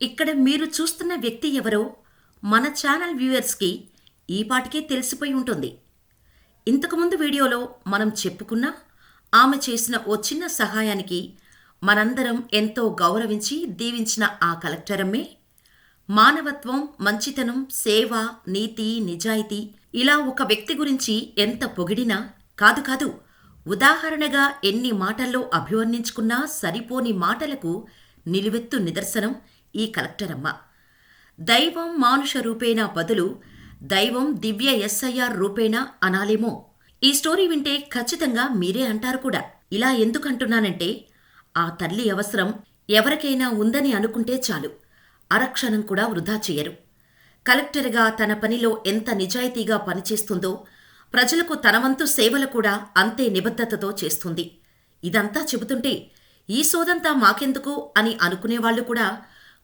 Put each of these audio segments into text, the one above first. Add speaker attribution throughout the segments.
Speaker 1: ఇక్కడ మీరు చూస్తున్న వ్యక్తి ఎవరో మన ఛానల్ వ్యూయర్స్కి ఈ పాటికే తెలిసిపోయి ఉంటుంది. ఇంతకుముందు వీడియోలో మనం చెప్పుకున్న ఆమె చేసిన ఓ చిన్న సహాయానికి మనందరం ఎంతో గౌరవించి దీవించిన ఆ కలెక్టరమ్మే మానవత్వం, మంచితనం, సేవ, నీతి, నిజాయితీ ఇలా ఒక వ్యక్తి గురించి ఎంత పొగిడినా కాదు కాదు ఉదాహరణగా ఎన్ని మాటల్లో అభివర్ణించుకున్నా సరిపోని మాటలకు నిలువెత్తు నిదర్శనం ఈ కలెక్టరమ్మ. దైవం మానుష రూపేణా బదులు దైవం దివ్య ఎస్ఐఆర్ రూపేణా అనాలేమో. ఈ స్టోరీ వింటే ఖచ్చితంగా మీరే అంటారు కూడా. ఇలా ఎందుకంటున్నానంటే ఆ తల్లి అవసరం ఎవరికైనా ఉందని అనుకుంటే చాలు, అరక్షణం కూడా వృధా చేయరు. కలెక్టర్గా తన పనిలో ఎంత నిజాయితీగా పనిచేస్తుందో ప్రజలకు తనవంతు సేవలు కూడా అంతే నిబద్ధతతో చేస్తుంది. ఇదంతా చెబుతుంటే ఈ సోదంతా మాకెందుకు అని అనుకునేవాళ్లు కూడా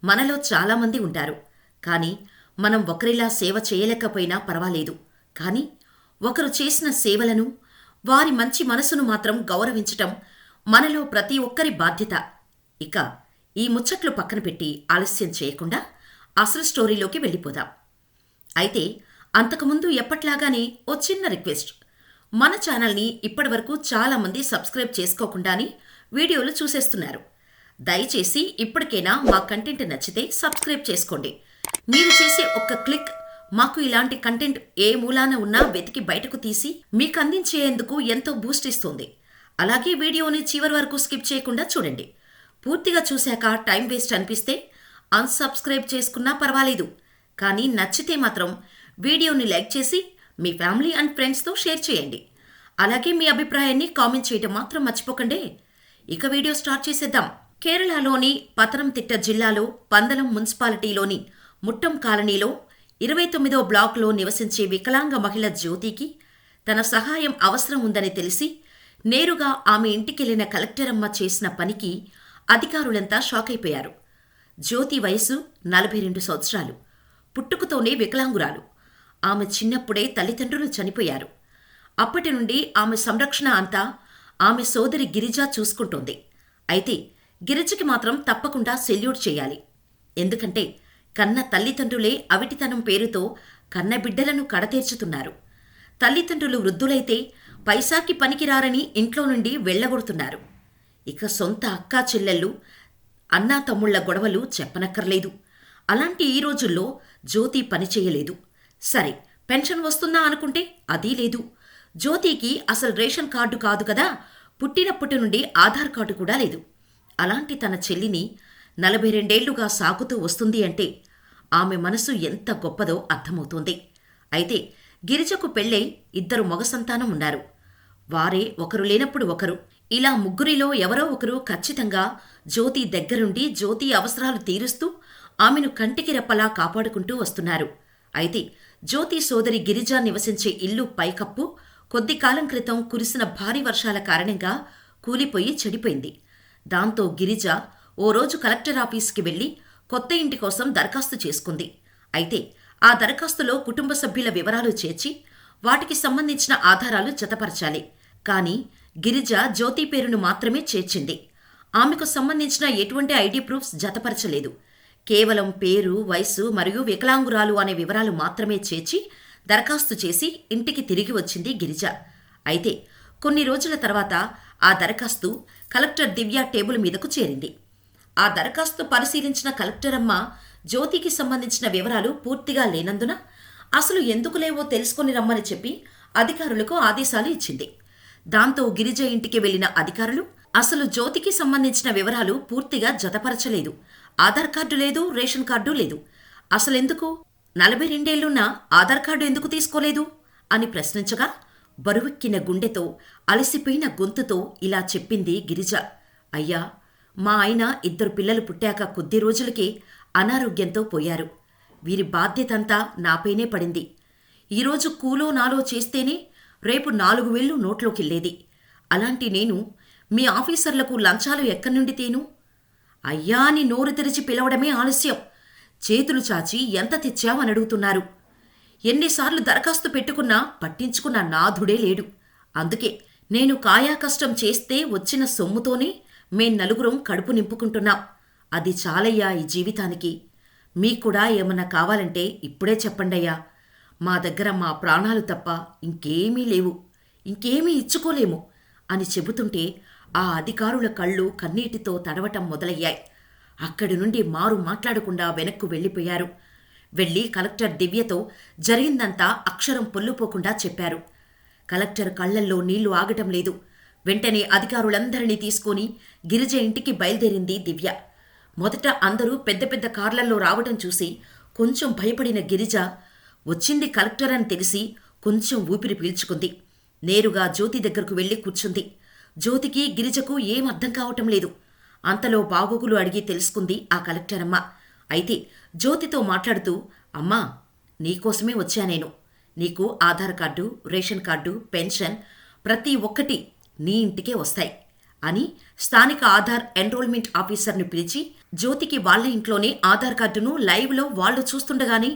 Speaker 1: మనలో చాలామంది ఉంటారు. కానీ మనం ఒకరిలా సేవ చేయలేకపోయినా పర్వాలేదు, కానీ ఒకరు చేసిన సేవలను, వారి మంచి మనసును మాత్రం గౌరవించటం మనలో ప్రతి ఒక్కరి బాధ్యత. ఇక ఈ ముచ్చట్లు పక్కన పెట్టి ఆలస్యం చేయకుండా అసలు స్టోరీలోకి వెళ్ళిపోదాం. అయితే అంతకుముందు ఎప్పట్లాగానే ఓ చిన్న రిక్వెస్ట్. మన ఛానల్ని ఇప్పటివరకు చాలామంది సబ్స్క్రైబ్ చేసుకోకుండానే వీడియోలు చూసేస్తున్నారు. దయచేసి ఇప్పటికైనా మా కంటెంట్ నచ్చితే సబ్స్క్రైబ్ చేసుకోండి. మీరు చేసే ఒక్క క్లిక్ మాకు ఇలాంటి కంటెంట్ ఏ మూలాన ఉన్నా వెతికి బయటకు తీసి మీకు అందించేందుకు ఎంతో బూస్ట్ ఇస్తుంది. అలాగే వీడియోని చివరి వరకు స్కిప్ చేయకుండా చూడండి. పూర్తిగా చూశాక టైం వేస్ట్ అనిపిస్తే అన్సబ్స్క్రైబ్ చేసుకున్నా పర్వాలేదు, కానీ నచ్చితే మాత్రం వీడియోని లైక్ చేసి మీ ఫ్యామిలీ అండ్ ఫ్రెండ్స్తో షేర్ చేయండి. అలాగే మీ అభిప్రాయాన్ని కామెంట్ చేయడం మాత్రం మర్చిపోకండి. ఇక వీడియో స్టార్ట్ చేసేద్దాం. కేరళలోని పతనంతిట్ట జిల్లాలో పందలం మున్సిపాలిటీలోని ముట్టం కాలనీలో 29వ బ్లాక్లో నివసించే వికలాంగ మహిళ జ్యోతికి తన సహాయం అవసరం ఉందని తెలిసి నేరుగా ఆమె ఇంటికెళ్లిన కలెక్టరమ్మ చేసిన పనికి అధికారులంతా షాక్ అయిపోయారు. జ్యోతి వయసు 42 సంవత్సరాలు. పుట్టుకతోనే వికలాంగురాలు. ఆమె చిన్నప్పుడే తల్లిదండ్రులు చనిపోయారు. అప్పటి నుండి ఆమె సంరక్షణ అంతా ఆమె సోదరి గిరిజ చూసుకుంటోంది. అయితే గిరిజకి మాత్రం తప్పకుండా సెల్యూట్ చేయాలి. ఎందుకంటే కన్న తల్లిదండ్రులే అవిటితనం పేరుతో కన్న బిడ్డలను కడతీర్చుతున్నారు. తల్లిదండ్రులు వృద్ధులైతే పైసాకి పనికిరారని ఇంట్లో నుండి వెళ్లగొడుతున్నారు. ఇక సొంత అక్కా చెల్లెళ్ళు, అన్నా తమ్ముళ్ల గొడవలు చెప్పనక్కర్లేదు. అలాంటి ఈ రోజుల్లో జ్యోతి పనిచేయలేదు. సరే, పెన్షన్ వస్తుందా అనుకుంటే అదీ లేదు. జ్యోతికి అసలు రేషన్ కార్డు కాదు కదా, పుట్టినప్పటి నుండి ఆధార్ కార్డు కూడా లేదు. అలాంటి తన చెల్లిని 42 సాకుతూ వస్తుంది అంటే ఆమె మనసు ఎంత గొప్పదో అర్థమవుతోంది. అయితే గిరిజకు పెళ్ళై 2 మగ సంతానం ఉన్నారు. వారే ఒకరు లేనప్పుడు ఒకరు, ఇలా ముగ్గురిలో ఎవరో ఒకరు ఖచ్చితంగా జ్యోతి దగ్గరుండి జ్యోతి అవసరాలు తీరుస్తూ ఆమెను కంటికి రెప్పలా కాపాడుకుంటూ వస్తున్నారు. అయితే జ్యోతి సోదరి గిరిజ నివసించే ఇల్లు పైకప్పు కొద్ది కాలం క్రితం కురిసిన భారీ వర్షాల కారణంగా కూలిపోయి చెడిపోయింది. దాంతో గిరిజ ఓ రోజు కలెక్టర్ ఆఫీస్కి వెళ్లి కొత్త ఇంటి కోసం దరఖాస్తు చేసుకుంది. అయితే ఆ దరఖాస్తులో కుటుంబ సభ్యుల వివరాలు చేర్చి వాటికి సంబంధించిన ఆధారాలు జతపరచాలి. కానీ గిరిజ జ్యోతి పేరును మాత్రమే చేర్చింది. ఆమెకు సంబంధించిన ఎటువంటి ఐడి ప్రూఫ్స్ జతపరచలేదు. కేవలం పేరు, వయసు మరియు వికలాంగురాలు అనే వివరాలు మాత్రమే చేర్చి దరఖాస్తు చేసి ఇంటికి తిరిగి వచ్చింది గిరిజ. అయితే కొన్ని రోజుల తర్వాత ఆ దరఖాస్తు కలెక్టర్ దివ్య టేబుల్ మీదకు చేరింది. ఆ దరఖాస్తు పరిశీలించిన కలెక్టరమ్మ జ్యోతికి సంబంధించిన వివరాలు పూర్తిగా లేనందున అసలు ఎందుకు లేవో తెలుసుకొని రమ్మని చెప్పి అధికారులకు ఆదేశాలు ఇచ్చింది. దాంతో గిరిజ ఇంటికి వెళ్లిన అధికారులు అసలు జ్యోతికి సంబంధించిన వివరాలు పూర్తిగా జతపరచలేదు. ఆధార్ కార్డు లేదు, రేషన్ కార్డు లేదు. అసలెందుకు 42 ఆధార్ కార్డు ఎందుకు తీసుకోలేదు అని ప్రశ్నించగా బరువెక్కిన గుండెతో, అలసిపోయిన గొంతుతో ఇలా చెప్పింది గిరిజ. అయ్యా, మా ఆయన 2 పిల్లలు పుట్టాక కొద్ది రోజులకే అనారోగ్యంతో పోయారు. వీరి బాధ్యతంతా నాపైనే పడింది. ఈరోజు కూలో నాలో చేస్తేనే రేపు 4,000 నోట్లోకెళ్లేది. అలాంటి నేను మీ ఆఫీసర్లకు లంచాలు ఎక్కడి నుండి తేను? అయ్యా అని నోరు తెరిచి పిలవడమే ఆలస్యం. చేతులు చాచి ఎంత తెచ్చావని అడుగుతున్నారు. ఎన్నిసార్లు దరఖాస్తు పెట్టుకున్నా పట్టించుకున్న నాథుడే లేడు. అందుకే నేను కాయాకష్టం చేస్తే వచ్చిన సొమ్ముతోనే మేం 4 కడుపు నింపుకుంటున్నాం. అది చాలయ్యా ఈ జీవితానికి. మీక్కూడా ఏమన్నా కావాలంటే ఇప్పుడే చెప్పండయ్యా. మా దగ్గర మా ప్రాణాలు తప్ప ఇంకేమీ లేవు. ఇంకేమీ ఇచ్చుకోలేము అని చెబుతుంటే ఆ అధికారుల కళ్ళు కన్నీటితో తడవటం మొదలయ్యాయి. అక్కడి నుండి మారు మాట్లాడకుండా వెనక్కు వెళ్ళిపోయారు. వెళ్ళి కలెక్టర్ దివ్యతో జరిగిందంతా అక్షరం పొల్లుపోకుండా చెప్పారు. కలెక్టర్ కళ్లల్లో నీళ్లు ఆగటం లేదు. వెంటనే అధికారులందరినీ తీసుకుని గిరిజ ఇంటికి బయలుదేరింది దివ్య. మొదట అందరూ పెద్ద పెద్ద కార్లల్లో రావటం చూసి కొంచెం భయపడిన గిరిజ వచ్చింది కలెక్టర్ అని తెలిసి కొంచెం ఊపిరి పీల్చుకుంది. నేరుగా జ్యోతి దగ్గరకు వెళ్లి కూర్చుంది. జ్యోతికి గిరిజకు ఏం అర్థం కావటం లేదు. అంతలో బాగోగులు అడిగి తెలుసుకుంది ఆ కలెక్టర్ అమ్మ. అయితే జ్యోతితో మాట్లాడుతూ, అమ్మా, నీకోసమే వచ్చా నేను. నీకు Aadhaar card, ration card, pension ప్రతి ఒక్కటి నీ ఇంటికే వస్తాయి అని స్థానిక ఆధార్ ఎన్రోల్మెంట్ ఆఫీసర్ను పిలిచి జ్యోతికి వాళ్ల ఇంట్లోనే ఆధార్ కార్డును లైవ్లో వాళ్లు చూస్తుండగానే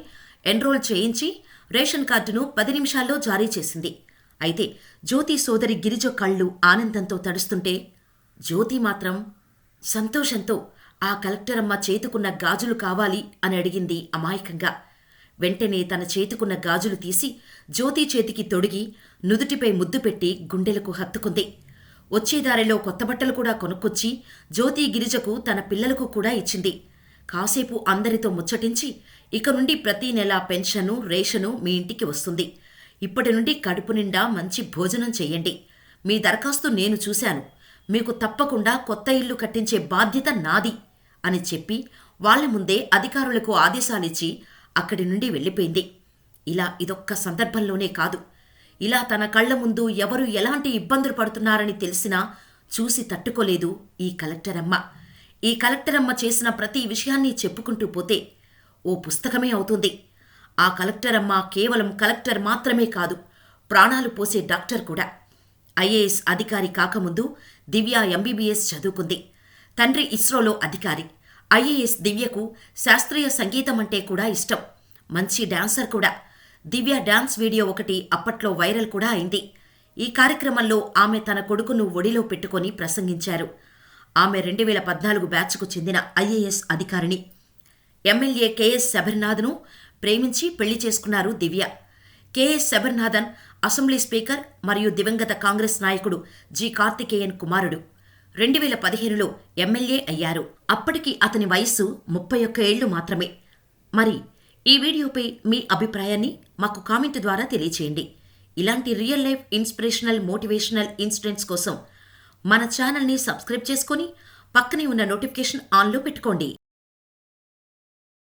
Speaker 1: ఎన్రోల్ చేయించి రేషన్ కార్డును 10 నిమిషాల్లో జారీ చేసింది. అయితే జ్యోతి సోదరి గిరిజ కళ్ళు ఆనందంతో తడుస్తుంటే జ్యోతి మాత్రం సంతోషంతో ఆ కలెక్టరమ్మ చేతుకున్న గాజులు కావాలి అని అడిగింది అమాయకంగా. వెంటనే తన చేతుకున్న గాజులు తీసి జ్యోతి చేతికి తొడిగి నుదుటిపై ముద్దు పెట్టి గుండెలకు హత్తుకుంది. వచ్చేదారిలో కొత్త బట్టలు కూడా కొనుక్కొచ్చి జ్యోతి గిరిజకు తన పిల్లలకు కూడా ఇచ్చింది. కాసేపు అందరితో ముచ్చటించి, ఇక నుండి ప్రతి నెల పెన్షను, రేషను మీ ఇంటికి వస్తుంది. ఇప్పటి నుండి కడుపు నిండా మంచి భోజనం చెయ్యండి. మీ దరఖాస్తు నేను చూశాను. మీకు తప్పకుండా కొత్త ఇల్లు కట్టించే బాధ్యత నాది అని చెప్పి వాళ్ల ముందే అధికారులకు ఆదేశాలిచ్చి అక్కడి నుండి వెళ్ళిపోయింది. ఇలా ఇదొక్క సందర్భంలోనే కాదు, ఇలా తన కళ్ల ముందు ఎవరు ఎలాంటి ఇబ్బందులు పడుతున్నారని తెలిసినా చూసి తట్టుకోలేదు ఈ కలెక్టరమ్మ. ఈ కలెక్టరమ్మ చేసిన ప్రతి విషయాన్ని చెప్పుకుంటూ పోతే ఓ పుస్తకమే అవుతుంది. ఆ కలెక్టరమ్మ కేవలం కలెక్టర్ మాత్రమే కాదు, ప్రాణాలు పోసే డాక్టర్ కూడా. ఐఏఎస్ అధికారి కాకముందు దివ్య ఎంబీబీఎస్ చదువుకుంది. తండ్రి ఇస్రోలో అధికారి. ఐఏఎస్ దివ్యకు శాస్త్రీయ సంగీతం అంటే కూడా ఇష్టం. మంచి డాన్సర్ కూడా. దివ్య డాన్స్ వీడియో ఒకటి అప్పట్లో వైరల్ కూడా అయింది. ఈ కార్యక్రమంలో ఆమె తన కొడుకును ఒడిలో పెట్టుకొని ప్రసంగించారు. ఆమె 2014 బ్యాచ్కు చెందిన ఐఏఎస్ అధికారిని. ఎమ్మెల్యే కెఎస్ శబరినాథ్ను ప్రేమించి పెళ్లి చేసుకున్నారు దివ్య. కెఎస్ శబరినాథన్ అసెంబ్లీ స్పీకర్ మరియు దివంగత కాంగ్రెస్ నాయకుడు జి కార్తికేయన్ కుమారుడు. 2015లో ఎమ్మెల్యే అయ్యారు. అప్పటికి అతని వయస్సు 31 ఏళ్లు మాత్రమే. మరి ఈ వీడియోపై మీ అభిప్రాయాన్ని మాకు కామెంట్ ద్వారా తెలియచేయండి. ఇలాంటి real life inspirational motivational incidents కోసం మన ఛానల్ని సబ్స్క్రైబ్ చేసుకొని పక్కనే ఉన్న నోటిఫికేషన్ ఆన్లో పెట్టుకోండి.